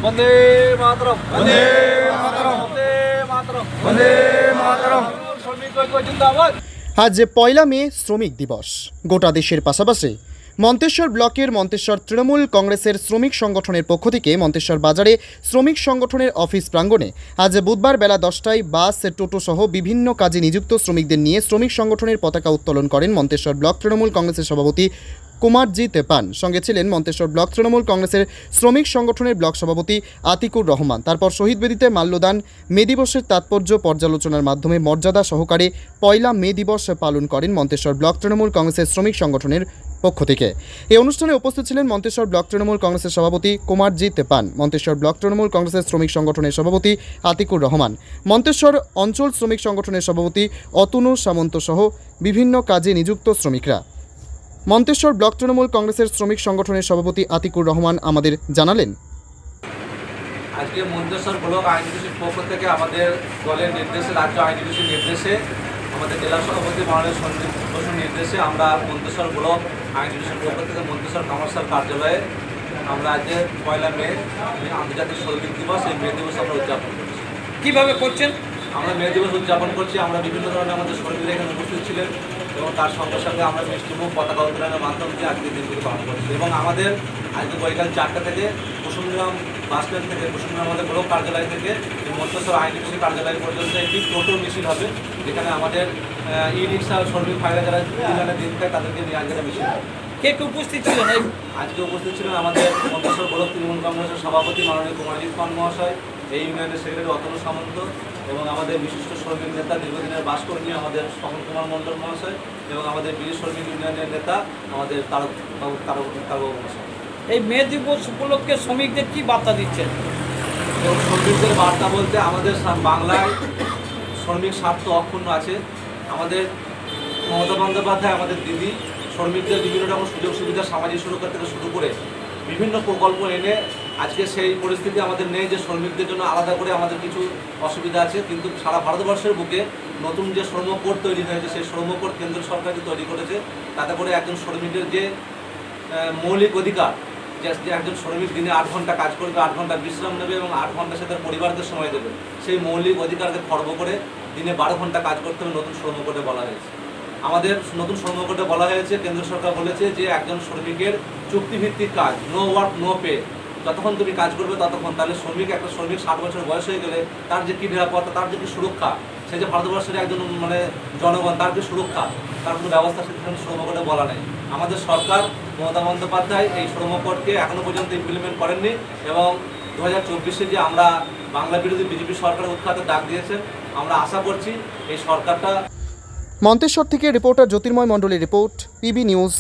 বন্দে মাতরম, বন্দে মাতরম, বন্দে মাতরম, বন্দে মাতরম। শ্রমিক ঐক্য জিন্দাবাদ। আজ 1 মে শ্রমিক দিবস। গোটা দেশের পাশাপাশি মন্তেশ্বর ব্লকের মন্তেশ্বর তৃণমূল কংগ্রেসের শ্রমিক সংগঠনের পক্ষ থেকে মন্তেশ্বর বাজারে শ্রমিক সংগঠনের অফিস প্রাঙ্গণে আজ বুধবার বেলা 10টায় বাস, টোটো সহ বিভিন্ন কাজে নিযুক্ত শ্রমিকদের নিয়ে শ্রমিক সংগঠনের পতাকা উত্তোলন করেন মন্তেশ্বর ব্লক তৃণমূল কংগ্রেসের সভাপতি কুমারজিৎ পান। সঙ্গে ছিলেন মন্তেশ্বর ব্লক তৃণমূল কংগ্রেসের শ্রমিক সংগঠনের ব্লক সভাপতি আতিকুর রহমান। তারপর শহীদ বেদিতে মাল্যদান, মে দিবসের তাৎপর্য পর্যালোচনার মাধ্যমে মর্যাদা সহকারে 1 মে দিবস পালন করেন মন্তেশ্বর ব্লক তৃণমূল কংগ্রেসের শ্রমিক সংগঠনের পক্ষ থেকে। এই অনুষ্ঠানে উপস্থিত ছিলেন মন্তেশ্বর ব্লক তৃণমূল কংগ্রেসের সভাপতি কুমারজিৎ পান, মন্তেশ্বর ব্লক তৃণমূল কংগ্রেসের শ্রমিক সংগঠনের সভাপতি আতিকুর রহমান, মন্তেশ্বর অঞ্চল শ্রমিক সংগঠনের সভাপতি অতনু সামন্ত সহ বিভিন্ন কাজে নিযুক্ত শ্রমিকরা। মন্তেশ্বর ব্লক তৃণমূল কংগ্রেসের শ্রমিক সংগঠনের সভাপতি আতিকুর রহমান আমাদের জানালেন, আজকে মন্তেশ্বর ব্লক আইনজীবীর পক্ষ থেকে আমাদের দলের নির্দেশে, রাজ্য আইনজীবীর নির্দেশে, আমাদের জেলা সভাপতি মাননীয় সঞ্জীব বসুর নির্দেশে আমরা মন্তেশ্বর ব্লক আইনজীবীর পক্ষ থেকে মন্তেশ্বর কমার্শিয়াল কার্যালয়ে আমরা আজকে 1 মে আন্তর্জাতিক শ্রমিক দিবস, এই মে দিবস আমরা উদযাপন করছি। কিভাবে করছেন? আমরা মে দিবস উদযাপন করছি, আমরা বিভিন্ন ধরনের আমাদের শ্রমিকরা এখানে উপস্থিত ছিলেন এবং তার সঙ্গে সঙ্গে আমরা মিষ্টিমুখ পতাকা উত্তোলনের মাধ্যমে আজকে দিনগুলি পালন করছি। এবং আমাদের আজকে বৈকাল 4টা থেকে কুসুমগ্রাম বাস স্ট্যান্ড থেকে, কুসুমগ্রাম আমাদের ব্লক কার্যালয় থেকে মন্তেশ্বর আইনজীবী কার্যালয় পর্যন্ত একটি টোটো মিছিল হবে, যেখানে আমাদের ই রিক্সা শ্রমিক ভাইরা যারা দিনানে দিন খায় তাদেরকে নিয়ে আজকে মিছিল হবে। কে কে উপস্থিত ছিলেন? আজকে উপস্থিত ছিলেন আমাদের মন্তেশ্বর ব্লক তৃণমূল কংগ্রেসের সভাপতি মাননীয় কুমারজিৎ পান মহাশয়, এই ইউনিয়নের সেক্রেটারি অতনু সামন্ত এবং আমাদের বিশিষ্ট শ্রমিক নেতা দীর্ঘদিনের বাসকর্মী আমাদের স্বপন কুমার মণ্ডল মহাশয় এবং আমাদের বীর শ্রমিক ইউনিয়নের নেতা আমাদের তারকবাবু মহাশয়। এই মে দিবস উপলক্ষে শ্রমিকদের কি বার্তা দিচ্ছেন? এবং শ্রমিকদের বার্তা বলতে আমাদের বাংলায় শ্রমিক স্বার্থ অক্ষুণ্ণ আছে। আমাদের মমতা বন্দ্যোপাধ্যায়, আমাদের দিদি শ্রমিকদের বিভিন্ন রকম সুযোগ সুবিধা, সামাজিক সুরক্ষা থেকে শুরু করে বিভিন্ন প্রকল্প এনে আজকে সেই পরিস্থিতি আমাদের নেই যে শ্রমিকদের জন্য আলাদা করে আমাদের কিছু অসুবিধা আছে। কিন্তু সারা ভারতবর্ষের বুকে নতুন যে শ্রম কোড তৈরি হয়েছে, সেই শ্রম কোড কেন্দ্র সরকার যে তৈরি করেছে, তাতে করে একজন শ্রমিকের যে মৌলিক অধিকার, যে একজন শ্রমিক দিনে 8 ঘন্টা কাজ করবে, 8 ঘন্টা বিশ্রাম নেবে এবং 8 ঘন্টা সে তার পরিবারকে সময় দেবে, সেই মৌলিক অধিকারকে খর্ব করে দিনে 12 ঘন্টা কাজ করতে হবে নতুন শ্রম কোডে বলা হয়েছে। আমাদের নতুন শ্রম কোডে বলা হয়েছে, কেন্দ্র সরকার বলেছে যে একজন শ্রমিকের চুক্তিভিত্তিক কাজ, নো ওয়ার্ক নো পে, যতক্ষণ তুমি কাজ করবে ততক্ষণ। তাহলে একটা শ্রমিক 60 বছর বয়স হয়ে গেলে তার যে কি নিরাপত্তা, তার যে কি সুরক্ষা, সে যে ভারতবর্ষের একজন জনগণ, তার যে সুরক্ষা, তার কোনো ব্যবস্থা সেখানে শ্রম কোডে বলা নেই। আমাদের সরকার মমতা বন্দ্যোপাধ্যায় এই শ্রম কোডকে এখনও পর্যন্ত ইমপ্লিমেন্ট করেননি এবং 2024-এ যে আমরা বাংলা বিরোধী বিজেপি সরকারের উৎখাতে ডাক দিয়েছেন, আমরা আশা করছি এই সরকারটা। মন্তেশ্বর থেকে রিপোর্টার জ্যোতির্ময় মণ্ডলের রিপোর্ট, পিবি নিউজ।